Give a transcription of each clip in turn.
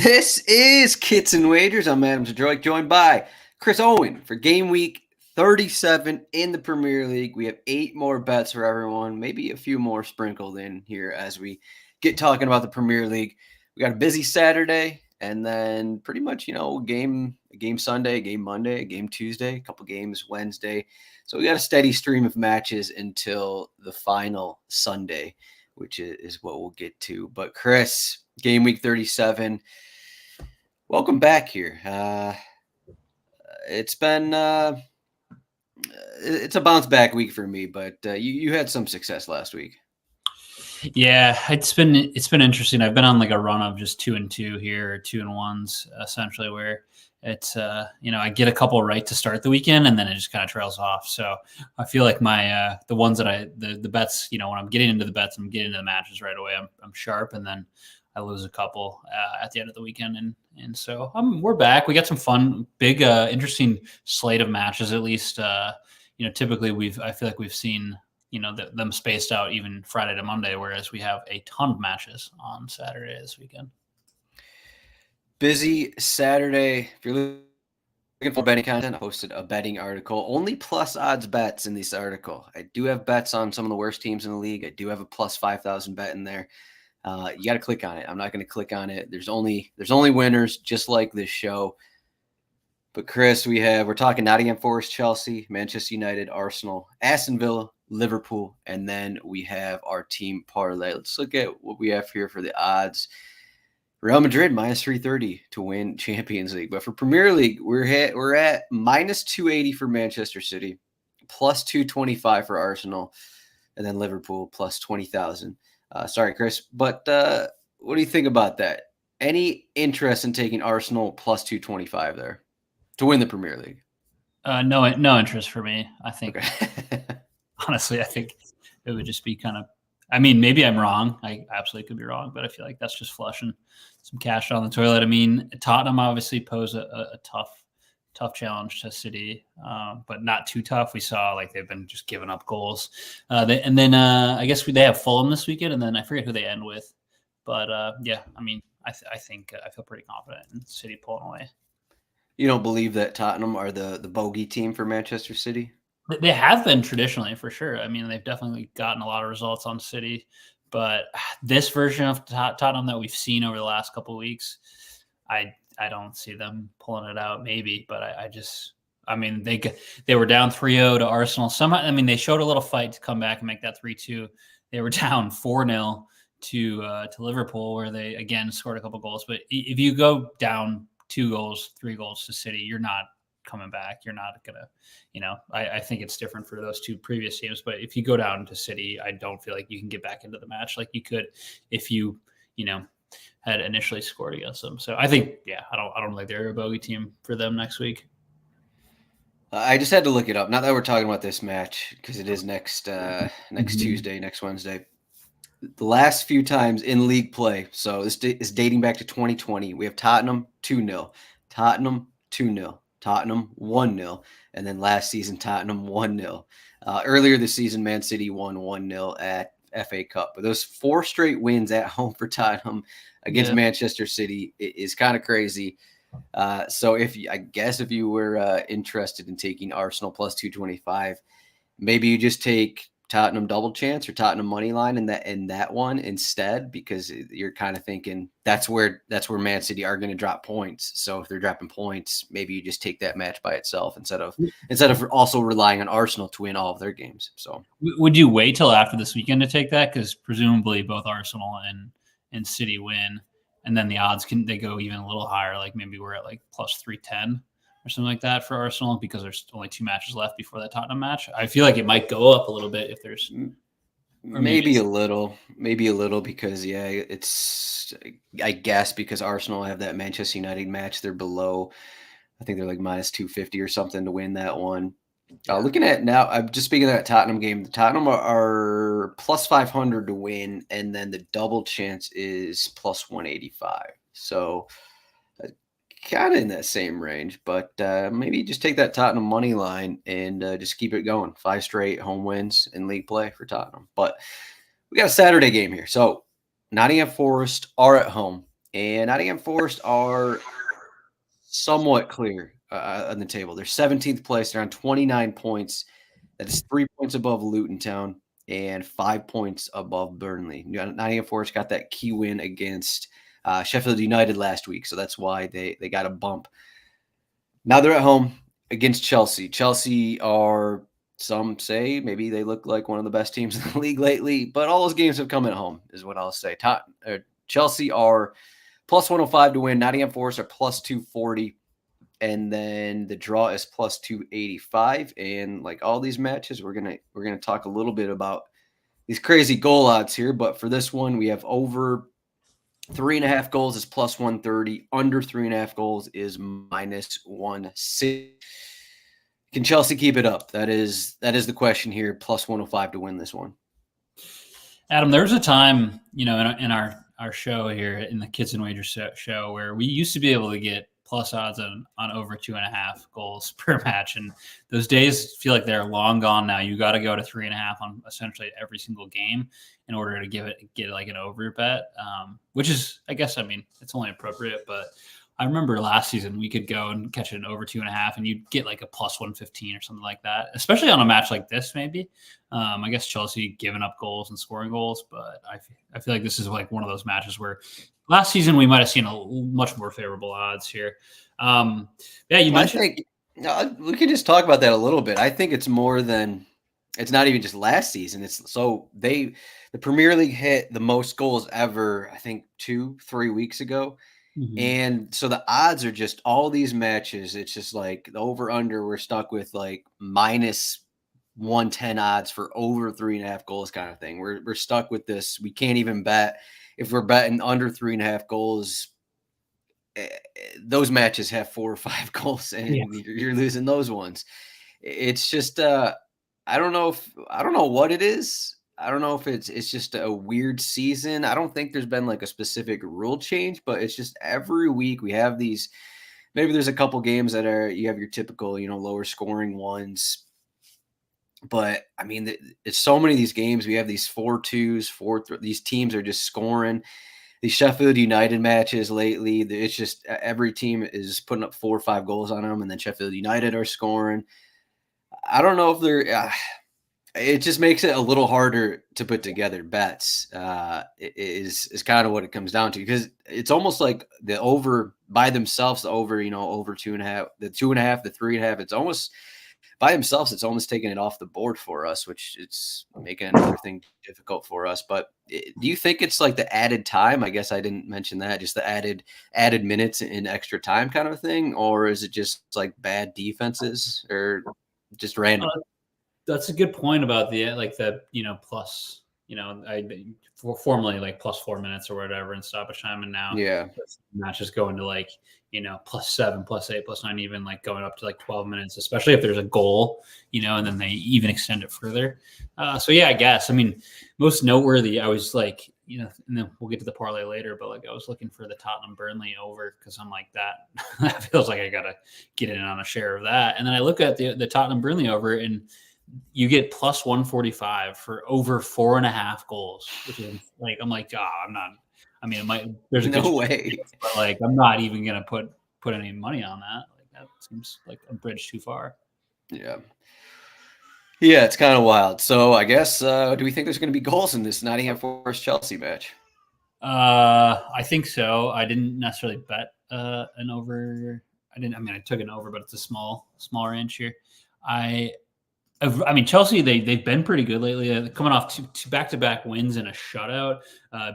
This is Kits and Wagers. I'm Adam Zdroik, joined by Chris Owen for Game Week 37 in the Premier League. We have 8 more bets for everyone, maybe a few more sprinkled in here as we get talking about the Premier League. We got a busy Saturday, and then pretty much, game Sunday, game Monday, game Tuesday, a couple games Wednesday. So we got a steady stream of matches until the final Sunday, which is what we'll get to. But Chris, Game Week 37. Welcome back here. It's been it's a bounce back week for me, but you had some success last week. Yeah, it's been interesting. I've been on like a run of just 2-2 here, or 2-1s essentially, where it's I get a couple right to start the weekend, and then it just kind of trails off. So I feel like my the ones that the bets, when I'm getting into the bets, I'm getting into the matches right away. I'm sharp, and then I lose a couple at the end of the weekend, and so we're back. We got some fun, big, interesting slate of matches. At least, typically I feel like we've seen them spaced out even Friday to Monday, whereas we have a ton of matches on Saturday this weekend. Busy Saturday. If you're looking for betting content, I posted a betting article. Only plus odds bets in this article. I do have bets on some of the worst teams in the league. I do have a plus 5,000 bet in there. You got to click on it. I'm not going to click on it. There's only winners, just like this show. But Chris, we're talking Nottingham Forest, Chelsea, Manchester United, Arsenal, Aston Villa, Liverpool, and then we have our team parlay. Let's look at what we have here for the odds. Real Madrid minus 330 to win Champions League. But for Premier League, we're at minus 280 for Manchester City, plus 225 for Arsenal, and then Liverpool plus 20,000. Sorry, Chris, but what do you think about that? Any interest in taking Arsenal plus 225 there to win the Premier League? No interest for me. I think, okay. Honestly, I think it would just be kind of, maybe I'm wrong. I absolutely could be wrong, but I feel like that's just flushing some cash down the toilet. Tottenham obviously pose a tough challenge to City, but not too tough. We saw like they've been just giving up goals. And then I guess they have Fulham this weekend, and then I forget who they end with. But I think I feel pretty confident in City pulling away. You don't believe that Tottenham are the bogey team for Manchester City? They have been traditionally, for sure. They've definitely gotten a lot of results on City, but this version of Tottenham that we've seen over the last couple of weeks, I don't see them pulling it out. Maybe, but they were down 3-0 to Arsenal. Somehow, they showed a little fight to come back and make that 3-2. They were down 4-0 to Liverpool, where they again scored a couple goals. But if you go down 2 goals, 3 goals to City, you're not coming back. You're not gonna, I think it's different for those 2 previous games. But if you go down to City, I don't feel like you can get back into the match like you could if you had initially scored against them. So I think, I don't think they're a bogey team for them next week. I just had to look it up. Not that we're talking about this match, because it is next Tuesday, next Wednesday. The last few times in league play, so this is dating back to 2020, we have Tottenham 2-0, Tottenham 2-0, Tottenham 1-0, and then last season Tottenham 1-0. Earlier this season, Man City won 1-0 at FA Cup. But those 4 straight wins at home for Tottenham against Manchester City is kind of crazy. So if you were interested in taking Arsenal plus 225, maybe you just take Tottenham double chance or Tottenham money line in that one instead, because you're kind of thinking that's where Man City are going to drop points. So if they're dropping points, maybe you just take that match by itself instead of also relying on Arsenal to win all of their games. So would you wait till after this weekend to take that? Because presumably both Arsenal and City win, and then the odds they go even a little higher. Like maybe we're at like plus 310. Or something like that for Arsenal, because there's only 2 matches left before that Tottenham match. I feel like it might go up a little bit if there's maybe a little, because it's, I guess, because Arsenal have that Manchester United match. They're below, I think they're like minus 250 or something to win that one. Looking at now, I'm just speaking of that Tottenham game. The Tottenham are plus 500 to win, and then the double chance is plus 185. So kind of in that same range, but maybe just take that Tottenham money line and just keep it going. 5 straight home wins in league play for Tottenham. But we got a Saturday game here. So Nottingham Forest are at home. And Nottingham Forest are somewhat clear on the table. They're 17th place. They're on 29 points. That is 3 points above Luton Town and 5 points above Burnley. Nottingham Forest got that key win against Sheffield United last week, so that's why they got a bump. Now they're at home against Chelsea. Chelsea are, some say, maybe they look like one of the best teams in the league lately, but all those games have come at home, is what I'll say. Chelsea are plus 105 to win. Nottingham Forest are plus 240. And then the draw is plus 285. And like all these matches, we're gonna talk a little bit about these crazy goal odds here. But for this one, we have over 3.5 goals is plus 130. Under 3.5 goals is minus 160. Can Chelsea keep it up? That is the question here. Plus 105 to win this one. Adam, there was a time, in our show here in the Kids and Wagers show where we used to be able to get plus odds on over 2.5 goals per match. And those days feel like they're long gone now. You got to go to 3.5 on essentially every single game in order to get like an over bet, which is, I guess, it's only appropriate. But I remember last season we could go and catch an over 2.5 and you'd get like a plus 115 or something like that, especially on a match like this, maybe. I guess Chelsea giving up goals and scoring goals, but I feel like this is like one of those matches where last season we might have seen a much more favorable odds here. You mentioned. We can just talk about that a little bit. I think it's more than, it's not even just last season. The Premier League hit the most goals ever, I think 2-3 weeks ago. Mm-hmm. And so the odds are just all these matches. It's just like the over under, we're stuck with like minus 110 odds for over 3.5 goals kind of thing. We're stuck with this. We can't even bet. If we're betting under 3.5 goals, those matches have 4 or 5 goals and you're losing those ones. It's just, I don't know what it is. I don't know if it's just a weird season. I don't think there's been like a specific rule change, but it's just every week we have these, maybe there's a couple games that you have your typical, lower scoring ones. But it's so many of these games. We have these 4-2s, these teams are just scoring. These Sheffield United matches lately, it's just every team is putting up 4 or 5 goals on them, and then Sheffield United are scoring. I don't know if they're. It just makes it a little harder to put together bets. Is kind of what it comes down to, because it's almost like the over by themselves. The over, over 2.5, the 2.5, the 3.5. It's almost by themselves. It's almost taking it off the board for us, which it's making another thing difficult for us. But do you think it's like the added time? I guess I didn't mention that. Just the added minutes in extra time kind of thing, or is it just like bad defenses or just random? That's a good point about plus, formerly like plus 4 minutes or whatever in stoppage time. And now matches go into like, plus 7, plus 8, plus 9, even like going up to like 12 minutes, especially if there's a goal, and then they even extend it further. I guess, most noteworthy, I was like, and then we'll get to the parlay later, but like I was looking for the Tottenham Burnley over because I'm like that feels like I got to get in on a share of that. And then I look at the Tottenham Burnley over and you get plus 145 for over 4.5 goals, which is like, I'm like, I'm not, there's a no way, but like, I'm not even going to put any money on that. Like that seems like a bridge too far. Yeah, it's kind of wild. So I guess, do we think there's going to be goals in this Nottingham Forest Chelsea match? I think so. I didn't necessarily bet an over. I took an over, but it's a small range here. Chelsea, they've been pretty good lately. Coming off two back-to-back wins and a shutout.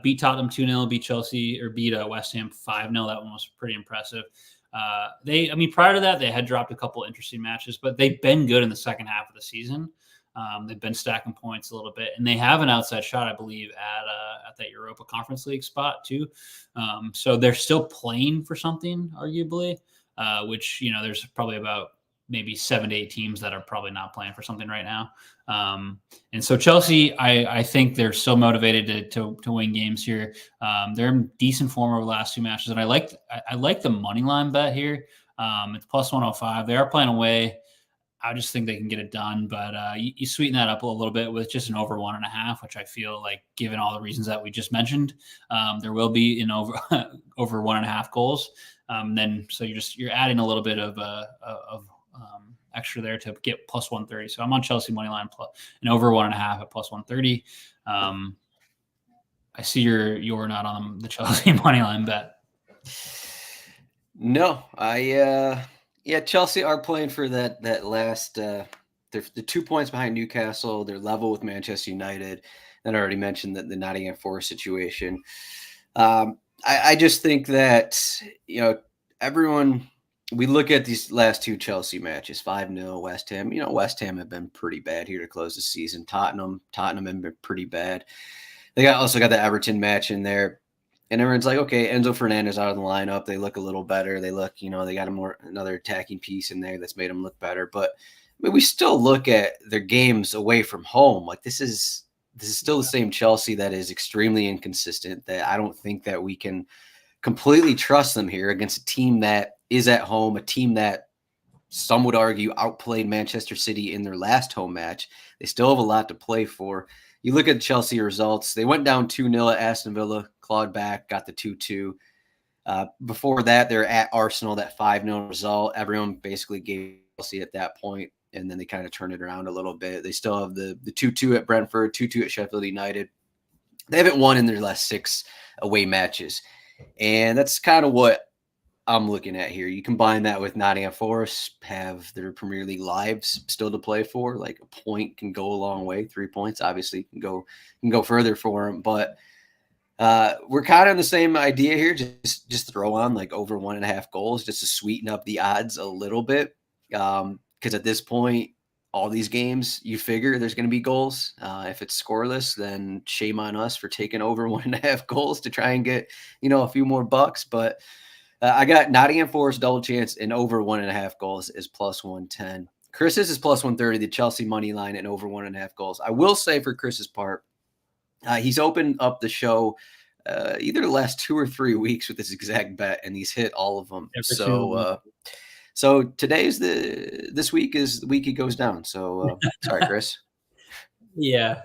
Beat Tottenham 2-0, beat Chelsea, or beat West Ham 5-0. That one was pretty impressive. Prior to that, they had dropped a couple interesting matches, but they've been good in the second half of the season. They've been stacking points a little bit, and they have an outside shot, I believe, at that Europa Conference League spot too. So they're still playing for something, arguably, which, there's probably about maybe 7 to 8 teams that are probably not playing for something right now. And so Chelsea, I think they're still motivated to win games here. They're in decent form over the last 2 matches. And I like the money line bet here. It's plus 105. They are playing away. I just think they can get it done. But you sweeten that up a little bit with just an over 1.5, which I feel like, given all the reasons that we just mentioned, there will be an over over 1.5 goals. Then so you're adding a little bit of extra there to get plus 130. So I'm on Chelsea money line plus and over 1.5 at plus 130. I see you're not on the Chelsea money line bet. No, Chelsea are playing for that last. They're 2 points behind Newcastle. They're level with Manchester United. And I already mentioned that the Nottingham Forest situation. I just think that everyone. We look at these last 2 Chelsea matches, 5-0 West Ham. West Ham have been pretty bad here to close the season. Tottenham have been pretty bad. They also got the Everton match in there. And everyone's like, okay, Enzo Fernandez out of the lineup. They look a little better. They look, they got another attacking piece in there that's made them look better. But we still look at their games away from home. Like this is still the same Chelsea that is extremely inconsistent. That I don't think that we can completely trust them here against a team that is at home, a team that some would argue outplayed Manchester City in their last home match. They still have a lot to play for. You look at Chelsea results. They went down 2-0 at Aston Villa, clawed back, got the 2-2. Before that, they're at Arsenal, that 5-0 result. Everyone basically gave Chelsea at that point, and then they kind of turned it around a little bit. They still have the 2-2 at Brentford, 2-2 at Sheffield United. They haven't won in their last 6 away matches. And that's kind of what I'm looking at here. You combine that with Nottingham Forest have their Premier League lives still to play for. Like a point can go a long way. 3 points obviously can go further for them. But we're kind of in the same idea here. Just throw on like over 1.5 goals just to sweeten up the odds a little bit. Because at this point, all these games, you figure there's going to be goals. If it's scoreless, then shame on us for taking over 1.5 goals to try and get a few more bucks. But I got Nottingham Forest double chance and over 1.5 goals is plus 110. Chris's is plus 130, the Chelsea money line and over 1.5 goals. I will say for Chris's part, he's opened up the show either the last 2 or 3 weeks with this exact bet, and he's hit all of them. So this week is the week he goes down. So sorry, Chris. Yeah,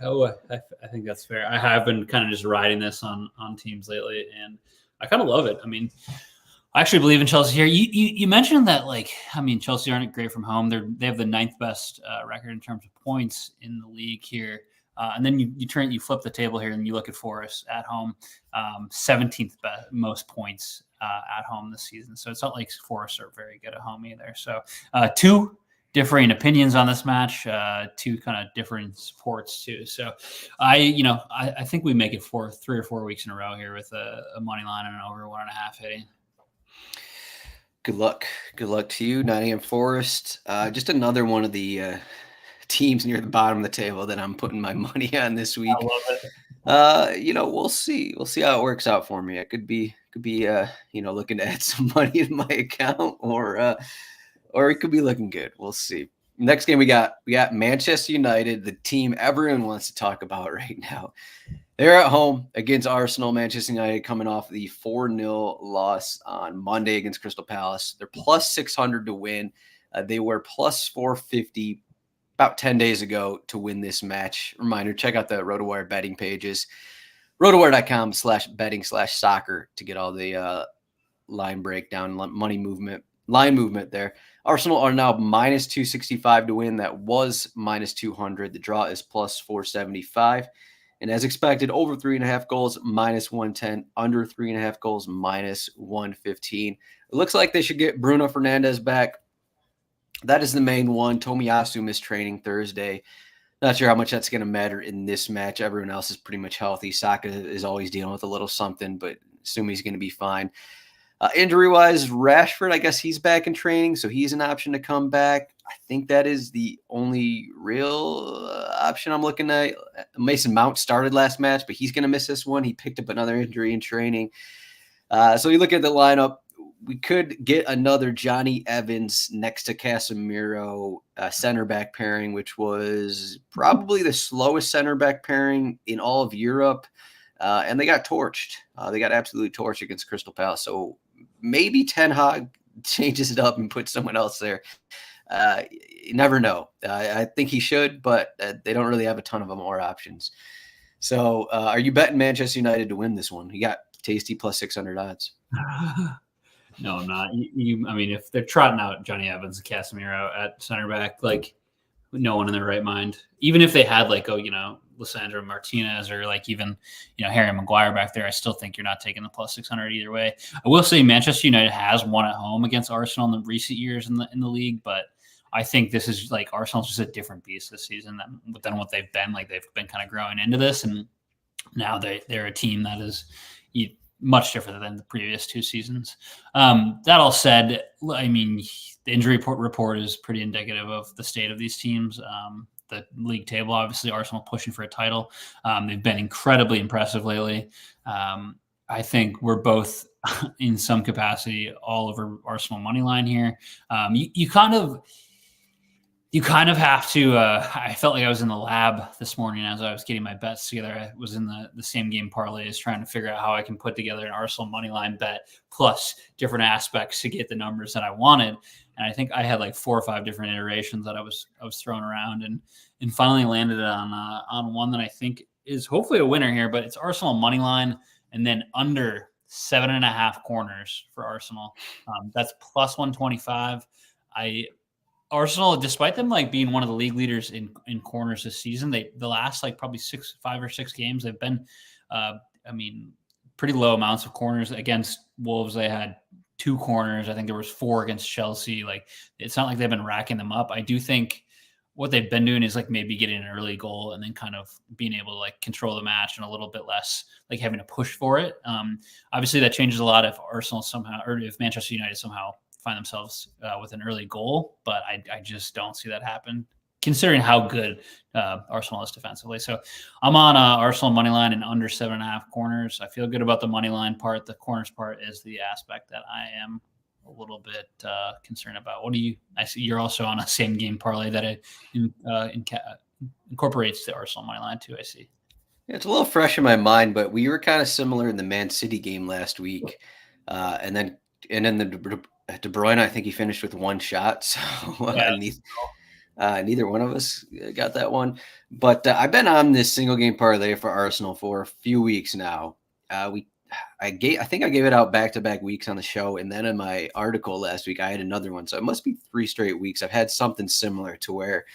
I think that's fair. I have been kind of just riding this on teams lately, and I kind of love it. I mean, I actually believe in Chelsea here. You mentioned that, Chelsea aren't great from home. They have the 9th best record in terms of points in the league here. And then you flip the table here and you look at Forest at home, 17th most points at home this season. So it's not like Forest are very good at home either. So 2 differing opinions on this match, 2 kind of different supports too. So I think we make it for 3 or 4 weeks in a row here with a money line and an over 1.5 hitting. Good luck to you, Nottingham Forest. Just another one of the teams near the bottom of the table that I'm putting my money on this week. I love it. We'll see how it works out for me. I could be looking to add some money in my account, or it could be looking good. We'll see. Next game we got Manchester United, the team everyone wants to talk about right now. They're at home against Arsenal. Manchester United coming off the 4-0 loss on Monday against Crystal Palace. They're plus 600 to win. They were plus 450 about 10 days ago to win this match. Reminder, check out the RotoWire betting pages. RotoWire.com/betting/soccer to get all the line breakdown, line movement there. Arsenal are now minus 265 to win. That was minus 200. The draw is plus 475. And as expected, over 3.5 goals, minus 110. Under 3.5 goals, minus 115. It looks like they should get Bruno Fernandes back. That is the main one. Tomiyasu missed training Thursday. Not sure how much that's going to matter in this match. Everyone else is pretty much healthy. Saka is always dealing with a little something, but assume he's going to be fine. Injury-wise, Rashford, I guess he's back in training, so he's an option to come back. I think that is the only real option I'm looking at. Mason Mount started last match, but he's going to miss this one. He picked up another injury in training. So you look at the lineup, we could get another Johnny Evans next to Casemiro center back pairing, which was probably the slowest center back pairing in all of Europe. And they got torched. They got absolutely torched against Crystal Palace. So maybe Ten Hag changes it up and puts someone else there. You never know. I think he should, but they don't really have a ton of more options. So are you betting Manchester United to win this one? You got tasty plus 600 odds. No, I'm not. I mean, if they're trotting out Johnny Evans and Casemiro at center back, like no one in their right mind, even if they had like, Lissandro Martinez or like even, Harry Maguire back there, I still think you're not taking the plus 600 either way. I will say Manchester United has won at home against Arsenal in the recent years in the league, but I think this is like Arsenal's just a different beast this season than what they've been. Like they've been kind of growing into this, and now they're a team that is much different than the previous two seasons. That all said, I mean, the injury report is pretty indicative of the state of these teams. The league table, obviously, Arsenal pushing for a title. They've been incredibly impressive lately. I think we're both in some capacity all over Arsenal money line here. You kind of have to. I felt like I was in the lab this morning as I was getting my bets together. I was in the same game parlays trying to figure out how I can put together an Arsenal money line bet plus different aspects to get the numbers that I wanted. And I think I had like 4 or 5 different iterations that I was throwing around and finally landed on one that I think is hopefully a winner here. But it's Arsenal money line and then under 7.5 corners for Arsenal. That's plus 125. Arsenal, despite them like being one of the league leaders in corners this season, the last like probably 5 or 6 games they've been, pretty low amounts of corners. Against Wolves, they had 2 corners. I think there was 4 against Chelsea. Like it's not like they've been racking them up. I do think what they've been doing is like maybe getting an early goal and then kind of being able to like control the match and a little bit less like having to push for it. Obviously, that changes a lot if Arsenal somehow or if Manchester United somehow find themselves with an early goal, but I just don't see that happen considering how good Arsenal is defensively. So I'm on Arsenal money line and under 7.5 corners. I feel good about the money line part. The corners part is the aspect that I am a little bit concerned about. I see you're also on a same game parlay that incorporates the Arsenal money line too. I see. Yeah, it's a little fresh in my mind, but we were kind of similar in the Man City game last week. And then the De Bruyne, I think he finished with 1 shot. So neither one of us got that one. But I've been on this single game parlay for Arsenal for a few weeks now. I think I gave it out back-to-back weeks on the show. And then in my article last week, I had another one. So it must be 3 straight weeks. I've had something similar to where,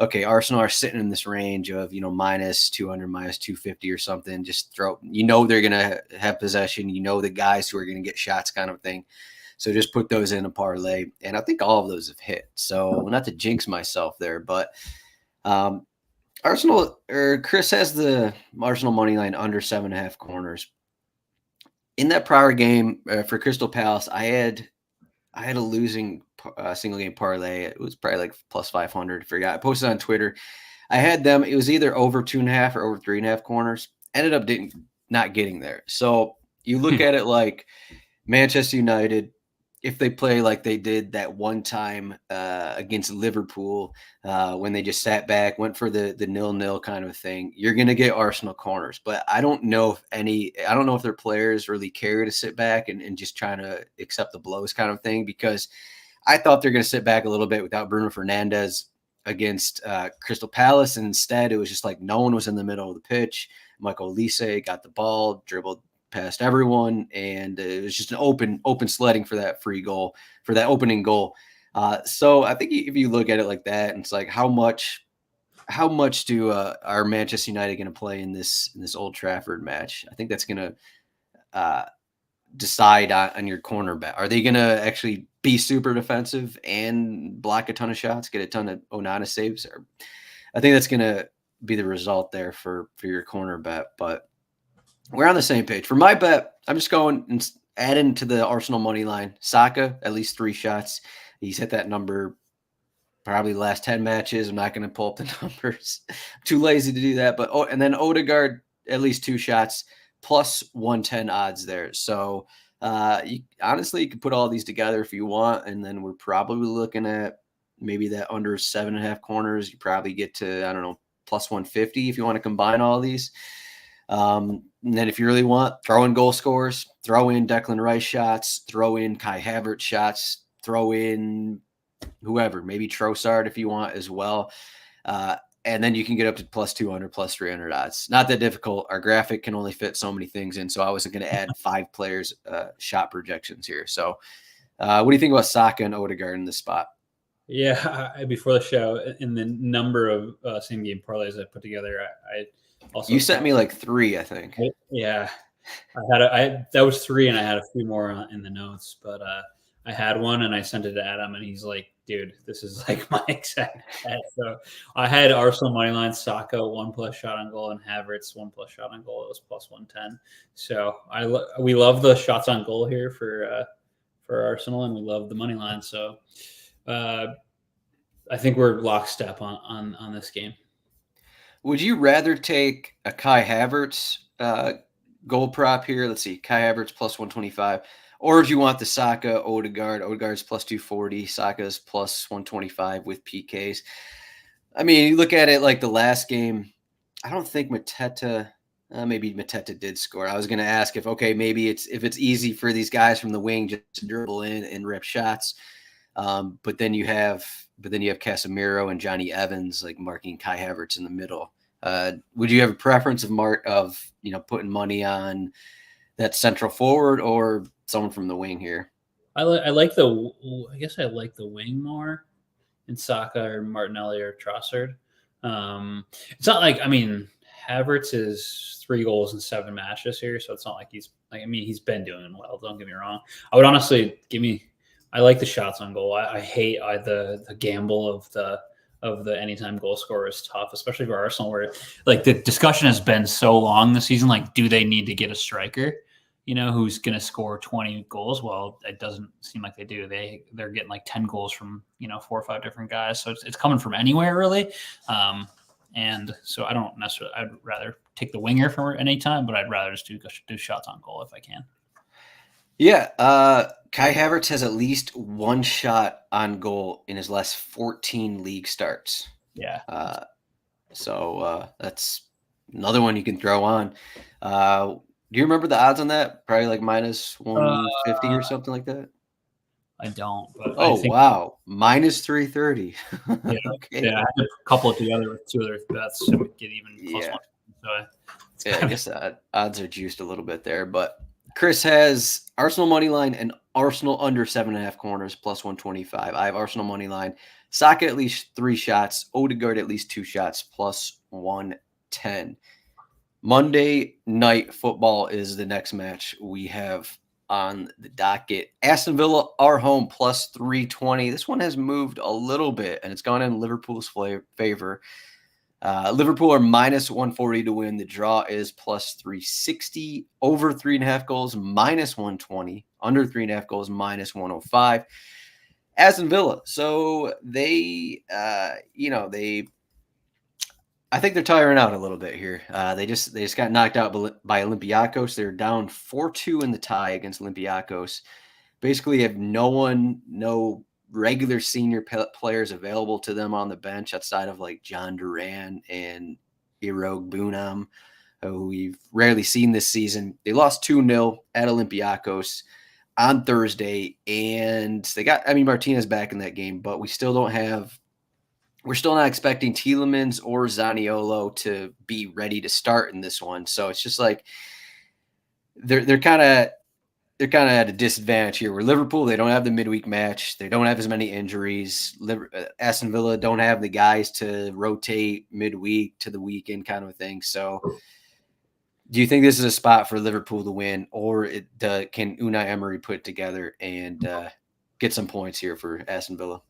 okay, Arsenal are sitting in this range of, minus 200, minus 250 or something. Just they're going to have possession. The guys who are going to get shots kind of thing. So just put those in a parlay. And I think all of those have hit. So not to jinx myself there, but Arsenal or Chris has the Arsenal money line under 7.5 corners. In that prior game for Crystal Palace, I had a losing single game parlay. It was probably like plus 500. I forgot. I posted on Twitter. I had them. It was either over 2.5 or over 3.5 corners. Ended up not getting there. So you look at it like Manchester United, if they play like they did that one time against Liverpool when they just sat back, went for the 0-0 kind of thing, you're going to get Arsenal corners. But I don't know if their players really care to sit back and just trying to accept the blows kind of thing, because I thought they're going to sit back a little bit without Bruno Fernandes against Crystal Palace. And instead, it was just like no one was in the middle of the pitch. Michael Olise got the ball, dribbled past everyone, and it was just an open sledding for that free goal, for that opening goal. So I think if you look at it like that, and it's like how much do are Manchester United going to play in this Old Trafford match? I think that's going to decide on your corner bet. Are they going to actually be super defensive and block a ton of shots, get a ton of Onana saves? Or I think that's going to be the result there for your corner bet, but we're on the same page. For my bet, I'm just going and adding to the Arsenal money line. Saka, at least 3 shots. He's hit that number probably the last 10 matches. I'm not going to pull up the numbers. I'm too lazy to do that. But and then Odegaard, at least 2 shots, plus 110 odds there. So you could put all these together if you want, and then we're probably looking at maybe that under 7.5 corners. You probably get to, I don't know, plus 150 if you want to combine all these. And then if you really want, throw in goal scorers, throw in Declan Rice shots, throw in Kai Havertz shots, throw in whoever, maybe Trossard if you want as well. And then you can get up to plus 200, plus 300 odds. Not that difficult. Our graphic can only fit so many things in, so I wasn't going to add 5 players shot projections here. So what do you think about Saka and Odegaard in this spot? Yeah, before the show, in the number of same game parlays I put together, I also you sent me like 3, I think. Yeah, that was 3, and I had a few more in the notes, but I had one and I sent it to Adam, and he's like, "Dude, this is like my exact bet." So I had Arsenal moneyline, Saka 1+ shot on goal, and Havertz 1+ shot on goal. It was plus 110. So we love the shots on goal here for Arsenal, and we love the money line. So I think we're lockstep on this game. Would you rather take a Kai Havertz goal prop here? Let's see, Kai Havertz plus 125. Or do you want the Saka, Odegaard? Odegaard's plus 240, Saka's plus 125 with PKs. I mean, you look at it like the last game, I don't think Mateta, maybe Mateta did score. I was going to ask if maybe if it's easy for these guys from the wing just to dribble in and rip shots. But then you have Casemiro and Johnny Evans like marking Kai Havertz in the middle. Would you have a preference of putting money on that central forward or someone from the wing here? I guess I like the wing more in Saka or Martinelli or Trossard. It's not like, Havertz is 3 goals in 7 matches here, so it's not like he's been doing well. Don't get me wrong. I would honestly I like the shots on goal. I hate the gamble of the anytime goal scorer is tough, especially for Arsenal, where like the discussion has been so long this season. Like, do they need to get a striker, who's going to score 20 goals? Well, it doesn't seem like they do. They're getting like 10 goals from 4 or 5 different guys, so it's coming from anywhere really. And so I don't necessarily. I'd rather take the winger for any time, but I'd rather just do shots on goal if I can. Yeah, Kai Havertz has at least 1 shot on goal in his last 14 league starts. Yeah. So that's another one you can throw on. Do you remember the odds on that? Probably like minus 150 or something like that? I don't. But wow. Minus 330. Yeah, Okay. Yeah, I had a couple together with 2 other bets to get even plus 1. So I guess odds are juiced a little bit there, but Chris has Arsenal money line and Arsenal under 7.5 corners plus 125. I have Arsenal money line, Saka at least 3 shots, Odegaard at least 2 shots plus 110. Monday Night Football is the next match we have on the docket. Aston Villa are home plus 320. This one has moved a little bit, and it's gone in Liverpool's favor. Liverpool are minus 140 to win. The draw is plus 360. Over 3.5 goals, minus 120. Under 3.5 goals, minus 105. Aston Villa. So they, I think they're tiring out a little bit here. They just got knocked out by Olympiacos. They're down 4-2 in the tie against Olympiacos. Basically have no regular senior players available to them on the bench outside of like John Duran and Irog Bunam, who we've rarely seen this season. They lost 2-0 at Olympiacos on Thursday, and they got Martinez back in that game, but we're still not expecting Tielemans or Zaniolo to be ready to start in this one. So it's just like they're kind of at a disadvantage here. Where Liverpool, they don't have the midweek match. They don't have as many injuries. Aston Villa don't have the guys to rotate midweek to the weekend kind of a thing. So do you think this is a spot for Liverpool to win, or can Unai Emery put it together and get some points here for Aston Villa?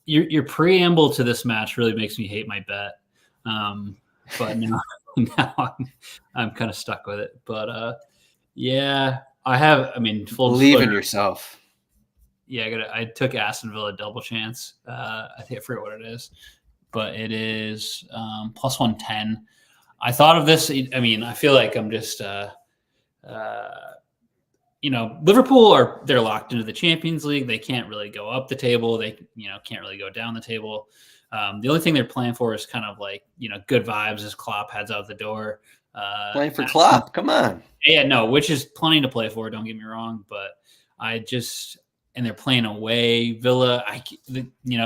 Your preamble to this match really makes me hate my bet. But now I'm kind of stuck with it. But yeah, full believe disclosure, in yourself. Yeah, I took Aston Villa double chance. I forget what it is, but it is plus 110. I thought of this. I feel like I'm just Liverpool they're locked into the Champions League. They can't really go up the table. They can't really go down the table. The only thing they're playing for is kind of like good vibes as Klopp heads out the door. Playing for Klopp, come on. Yeah, no, which is plenty to play for. Don't get me wrong, but I just and they're playing away. Villa,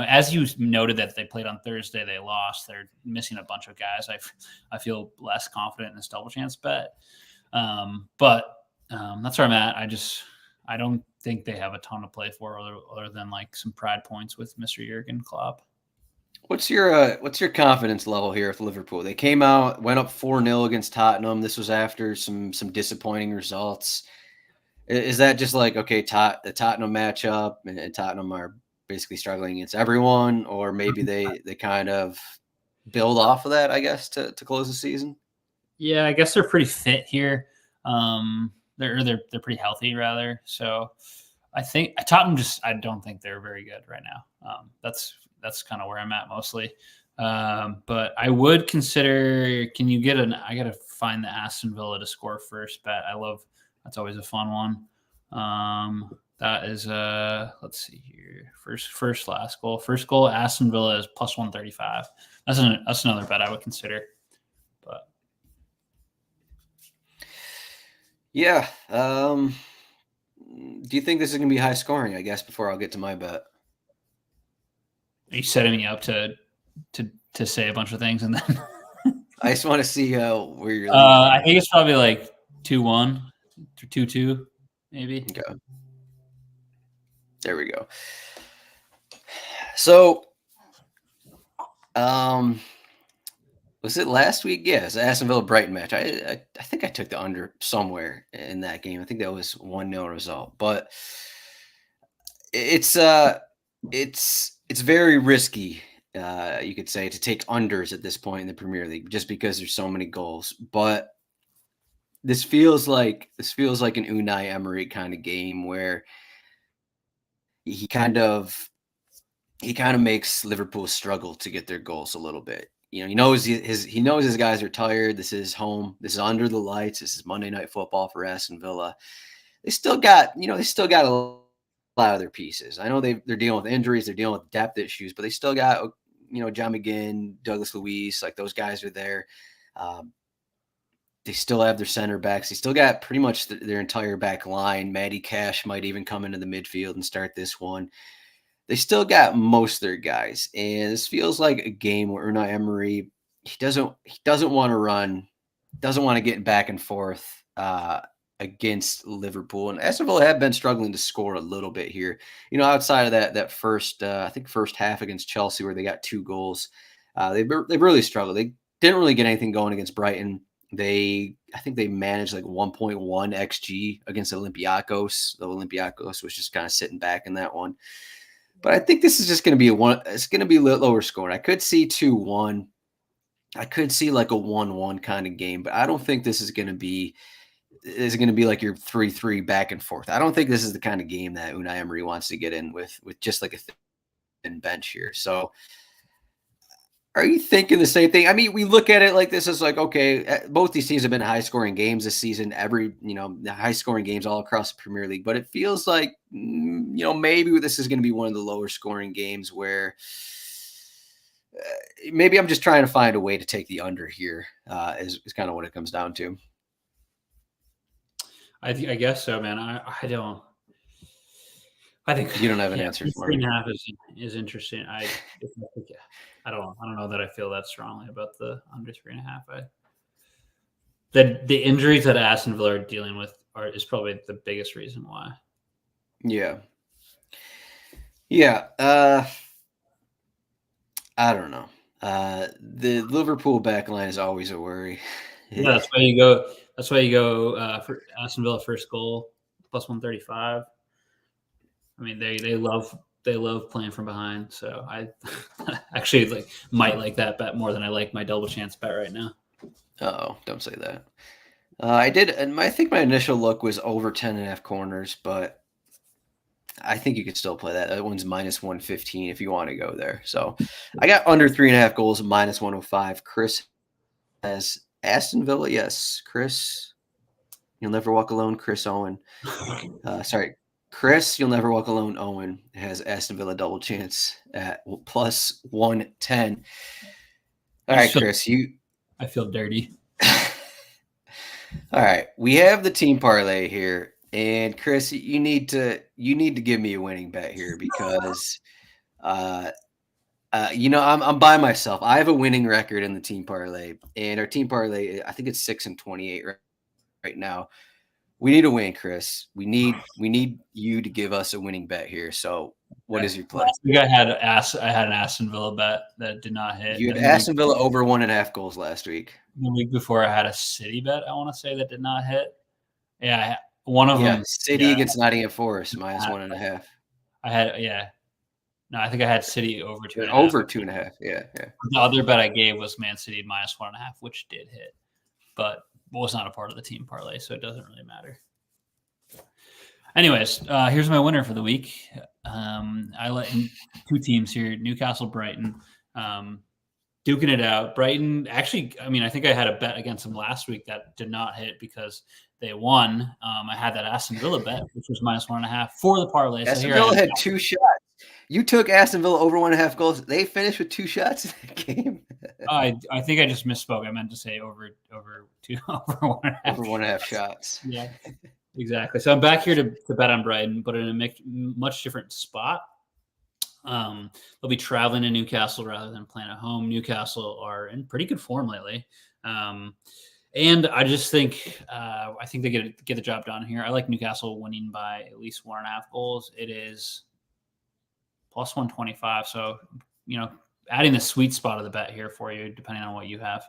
as you noted that they played on Thursday, they lost. They're missing a bunch of guys. I feel less confident in this double chance bet. But that's where I'm at. I don't think they have a ton to play for other than like some pride points with Mr. Jurgen Klopp. What's your confidence level here with Liverpool? They came out, went up 4-0 against Tottenham. This was after some disappointing results. Is that just like, okay, the Tottenham matchup and Tottenham are basically struggling against everyone, or maybe they kind of build off of that, I guess, to close the season? Yeah, I guess they're pretty fit here. They're pretty healthy rather. So I think Tottenham I don't think they're very good right now. That's kind of where I'm at mostly. But I would consider, I got to find the Aston Villa to score first bet. That's always a fun one. That is, let's see here. Last goal. First goal, Aston Villa is plus 135. That's another bet I would consider. But yeah. Do you think this is going to be high scoring, I guess, before I'll get to my bet? Are you setting me up to say a bunch of things and then I just want to see where you're leaning. I think it's probably like 2-1 or 2-2, maybe. Okay. There we go. So, was it last week? Yes, Aston Villa Brighton match. I think I took the under somewhere in that game. I think that was 1-0 result, but it's very risky, you could say, to take unders at this point in the Premier League just because there's so many goals. But this feels like an Unai Emery kind of game where he kind of makes Liverpool struggle to get their goals a little bit. He knows his guys are tired. This is home. This is under the lights. This is Monday Night Football for Aston Villa. They still got a lot of their pieces. I know they're dealing with injuries, they're dealing with depth issues, but they still got, John McGinn, Douglas Luiz, like those guys are there. They still have their center backs. They still got pretty much their entire back line. Matty Cash might even come into the midfield and start this one. They still got most of their guys, and this feels like a game where Unai Emery, he doesn't want to run, doesn't want to get back and forth against Liverpool. And Aston Villa have been struggling to score a little bit here. Outside of that first half against Chelsea where they got 2 goals, they really struggled. They didn't really get anything going against Brighton. I think they managed like 1.1 XG against Olympiacos. The Olympiacos was just kind of sitting back in that one. But I think this is just going to be it's going to be lower scoring. I could see 2-1. I could see like a 1-1 kind of game, but I don't think this is going to be like your 3-3 back and forth. I don't think this is the kind of game that Unai Emery wants to get in with just like a thin bench here. So are you thinking the same thing? I mean, we look at it like this is like, okay, both these teams have been high scoring games this season, the high scoring games all across the Premier League, but it feels like, maybe this is going to be one of the lower scoring games where maybe I'm just trying to find a way to take the under here is kind of what it comes down to. I guess so, man. I don't. I think you don't have an answer for me. 3.5 is interesting. I don't know that I feel that strongly about the under 3.5. The injuries that Aston Villa are dealing with is probably the biggest reason why. Yeah. I don't know. The Liverpool back line is always a worry. Yeah, that's why you go for Aston Villa first goal plus 135. I mean, they love playing from behind. So I actually might like that bet more than I like my double chance bet right now. Oh, don't say that. I did, and I think my initial look was over 10.5 corners, but I think you could still play that. That one's minus 115 if you want to go there. So I got under 3.5 goals, minus 105. Chris has Aston Villa. Yes, Chris. You'll never walk alone. Chris Owen. Chris, you'll never walk alone. Owen has Aston Villa double chance at plus 110. All right, Chris, I feel dirty. All right, we have the team parlay here. And Chris, you need to give me a winning bet here because I'm by myself. I have a winning record in the team parlay, and our team parlay, I think it's 6-28 right now. We need a win, Chris. We need you to give us a winning bet here. So, what is your play? Last week I had an Aston Villa bet that did not hit. You had Aston Villa over 1.5 goals last week. The week before I had a City bet, I want to say, that did not hit. Yeah, one of them. City against Nottingham Forest minus 1.5. I had no, I think I had City over 2.5. Over 2.5. Yeah. The other bet I gave was Man City minus 1.5, which did hit, but was not a part of the team parlay, so it doesn't really matter. Anyways, here's my winner for the week. I let in two teams here: Newcastle, Brighton. Duking it out. Brighton, actually, I think I had a bet against them last week that did not hit because they won. I had that Aston Villa bet, which was minus 1.5 for the parlay. Aston Villa had 2 shots. You took Aston Villa over 1.5 goals. They finished with 2 shots in that game. I think I just misspoke. I meant to say over 1.5 shots. Yeah, exactly. So I'm back here to bet on Brighton, but in a much different spot. They'll be traveling to Newcastle rather than playing at home. Newcastle are in pretty good form lately. And I just think they get the job done here. I like Newcastle winning by at least 1.5 goals. It is plus 125. So, adding the sweet spot of the bet here for you, depending on what you have.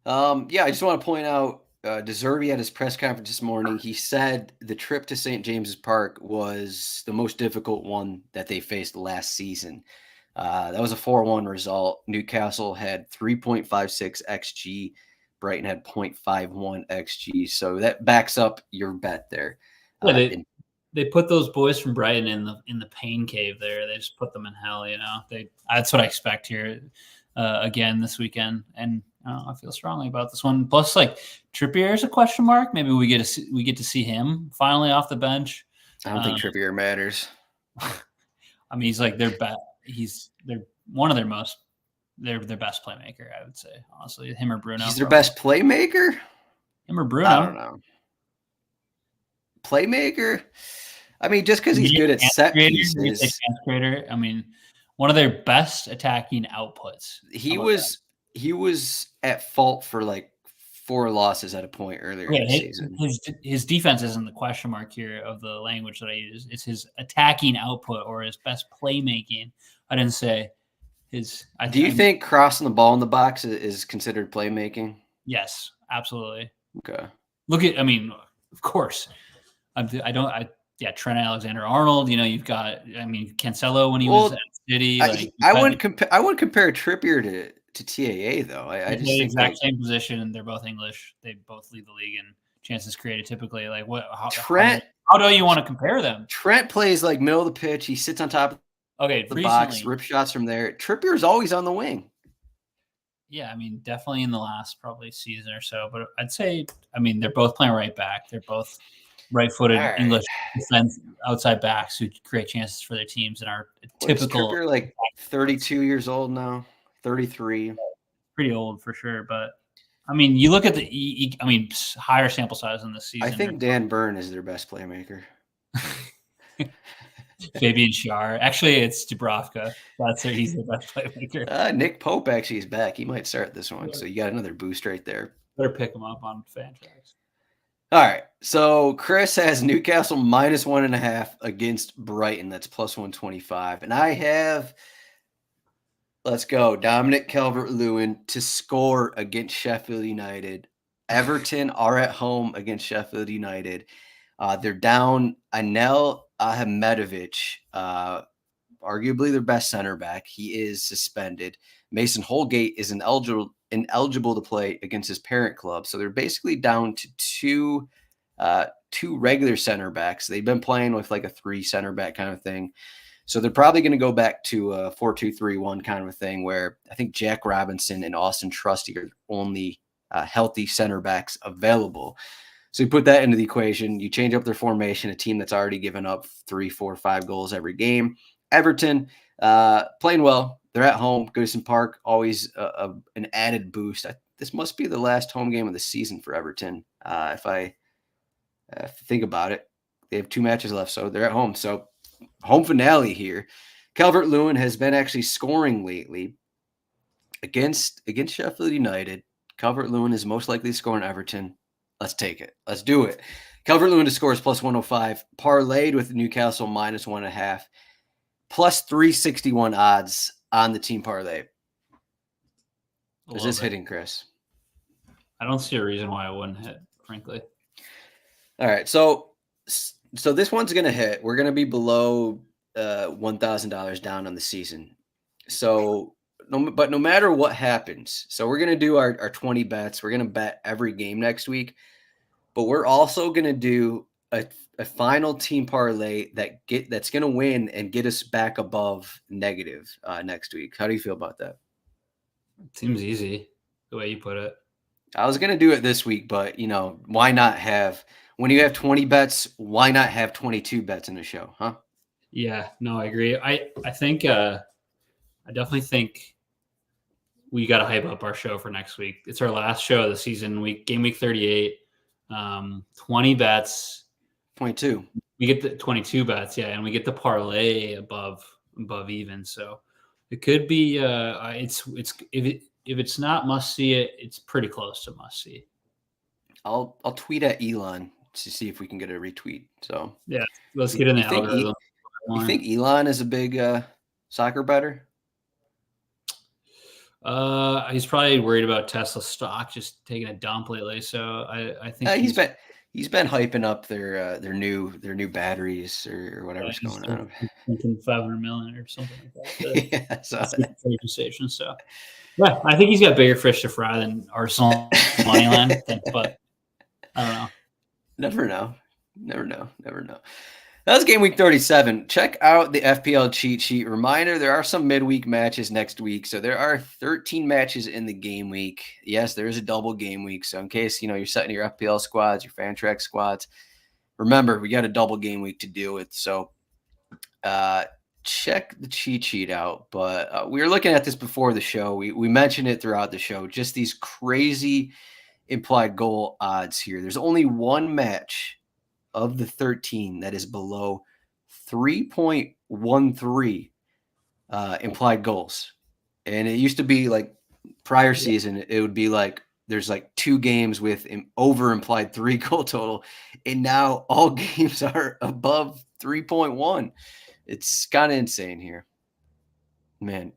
I just want to point out, De Zerbi at his press conference this morning, he said the trip to St. James's Park was the most difficult one that they faced last season. That was a 4-1 result. Newcastle had 3.56 XG. Brighton had 0.51 XG. So that backs up your bet there. Yeah, they put those boys from Brighton in the pain cave there. They just put them in hell, That's what I expect here again this weekend. And I feel strongly about this one. Plus, Trippier is a question mark. Maybe we get to see him finally off the bench. I don't think Trippier matters. He's they're one of their best playmaker, I would say, honestly. Him or Bruno. He's their best playmaker? Him or Bruno? I don't know. Playmaker? Just because he's good at set pieces. One of their best attacking outputs. He was at fault for 4 losses at a point earlier in the season. His defense isn't the question mark here of the language that I use. It's his attacking output or his best playmaking. I didn't say his. Do you think crossing the ball in the box is considered playmaking? Yes, absolutely. Okay. Look at, of course. Trent Alexander-Arnold. You've got, Cancelo when he was at City. I wouldn't compare Trippier to TAA though. I just think exact same position, and they're both English. They both lead the league in chances created typically. Trent? How do you want to compare them? Trent plays middle of the pitch. He sits on top of the box, rip shots from there. Trippier is always on the wing. Yeah, definitely in the last probably season or so. But I'd say, they're both playing right back. They're both right-footed English defense outside backs who create chances for their teams and are typical. Trippier 32 years old now, 33. Pretty old for sure, but you look at the higher sample size in this season. I think Dan Burn is their best playmaker. Fabian Schär. Actually, it's Dubravka. He's the best playmaker. Nick Pope actually is back. He might start this one, so you got another boost right there. Better pick him up on Fantrax. All right, so Chris has Newcastle minus 1.5 against Brighton. That's plus 125. And I have, let's go, Dominic Calvert-Lewin to score against Sheffield United. Everton are at home against Sheffield United. They're down Anel Ahmedovich, arguably their best center back. He is suspended. Mason Holgate is ineligible to play against his parent club. So they're basically down to two regular center backs. They've been playing with a 3 center back kind of thing. So they're probably going to go back to a 4-2-3-1 kind of a thing where I think Jack Robinson and Austin Trusty are only healthy center backs available. So you put that into the equation, you change up their formation, a team that's already given up 3, 4, 5 goals every game. Everton playing well. They're at home. Goodison Park, always an added boost. This must be the last home game of the season for Everton, if I Think about it. They have 2 matches left, so they're at home. So home finale here. Calvert-Lewin has been actually scoring lately against Sheffield United. Calvert-Lewin is most likely to score in Everton. Let's take it. Let's do it. Calvert-Lewin to score is plus 105. Parlayed with Newcastle minus 1.5. Plus 361 odds on the team parlay. Is this hitting, Chris? I don't see a reason why it wouldn't hit, frankly. All right. So this one's going to hit. We're going to be below $1,000 down on the season. So, no matter what happens, so we're going to do our 20 bets. We're going to bet every game next week, but we're also going to do a final team parlay that's going to win and get us back above negative next week. How do you feel about that? It seems easy the way you put it. I was going to do it this week, but why not have, when you have 20 bets, why not have 22 bets in the show, huh? Yeah, no, I agree. I think I definitely think we got to hype up our show for next week. It's our last show of the season, game week 38, 20 bets. 22. We get the 22 bets, yeah, and we get the parlay above even. So it could be if it's not must see it's pretty close to must see. I'll tweet at Elon to see if we can get a retweet. So yeah, let's get in the algorithm. You think Elon is a big soccer bettor? He's probably worried about Tesla stock just taking a dump lately. So I think he's been hyping up their new batteries or whatever's going on. Thinking 500 million or something like that. Yeah, so station. So yeah, I think he's got bigger fish to fry than Arsenal Moneyland. But I don't know. Never know. That was game week 37. Check out the FPL cheat sheet. Reminder, there are some midweek matches next week. So there are 13 matches in the game week. Yes, there is a double game week. So in case, you're setting your FPL squads, your Fantrax squads, remember, we got a double game week to deal with. So check the cheat sheet out. But we were looking at this before the show. We mentioned it throughout the show. Just these crazy implied goal odds here. There's only one match of the 13 that is below 3.13 implied goals. And it used to be like prior season, it would be like there's like 2 games with over implied 3 goal total. And now all games are above 3.1. It's kind of insane here. Man.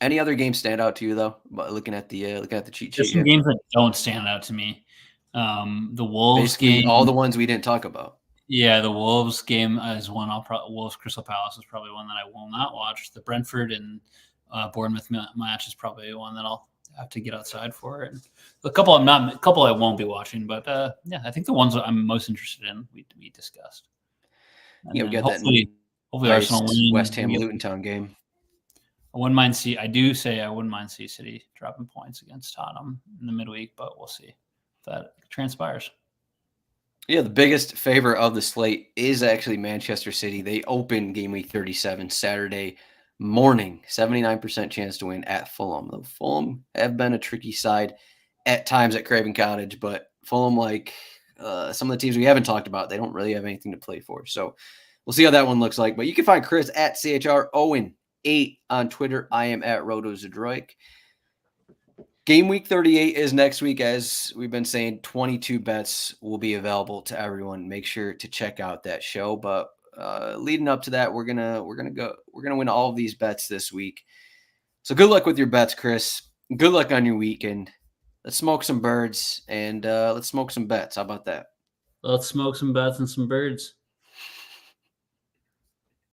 Any other games stand out to you though? Looking at the cheat sheet. There's some games that don't stand out to me. The Wolves basically game, all the ones we didn't talk about. Yeah, the Wolves game is one. Wolves Crystal Palace is probably one that I will not watch. The Brentford and Bournemouth match is probably one that I'll have to get outside for. And a couple I won't be watching, but yeah, I think the ones that I'm most interested in we discussed. We got hopefully nice Arsenal win. West Ham Luton Town game. I wouldn't mind I wouldn't mind see City dropping points against Tottenham in the midweek, but we'll see if that transpires. Yeah, the biggest favorite of the slate is actually Manchester City. They open game week 37 Saturday morning, 79% chance to win at Fulham. The Fulham have been a tricky side at times at Craven Cottage, but Fulham, like some of the teams we haven't talked about, they don't really have anything to play for. So we'll see how that one looks like. But you can find Chris at CHROwen8 on Twitter. I am at RotoZdroik. Game week 38 is next week. As we've been saying, 22 bets will be available to everyone. Make sure to check out that show. But leading up to that, we're gonna win all of these bets this week. So good luck with your bets, Chris. Good luck on your weekend. Let's smoke some birds and let's smoke some bets. How about that? Let's smoke some bets and some birds.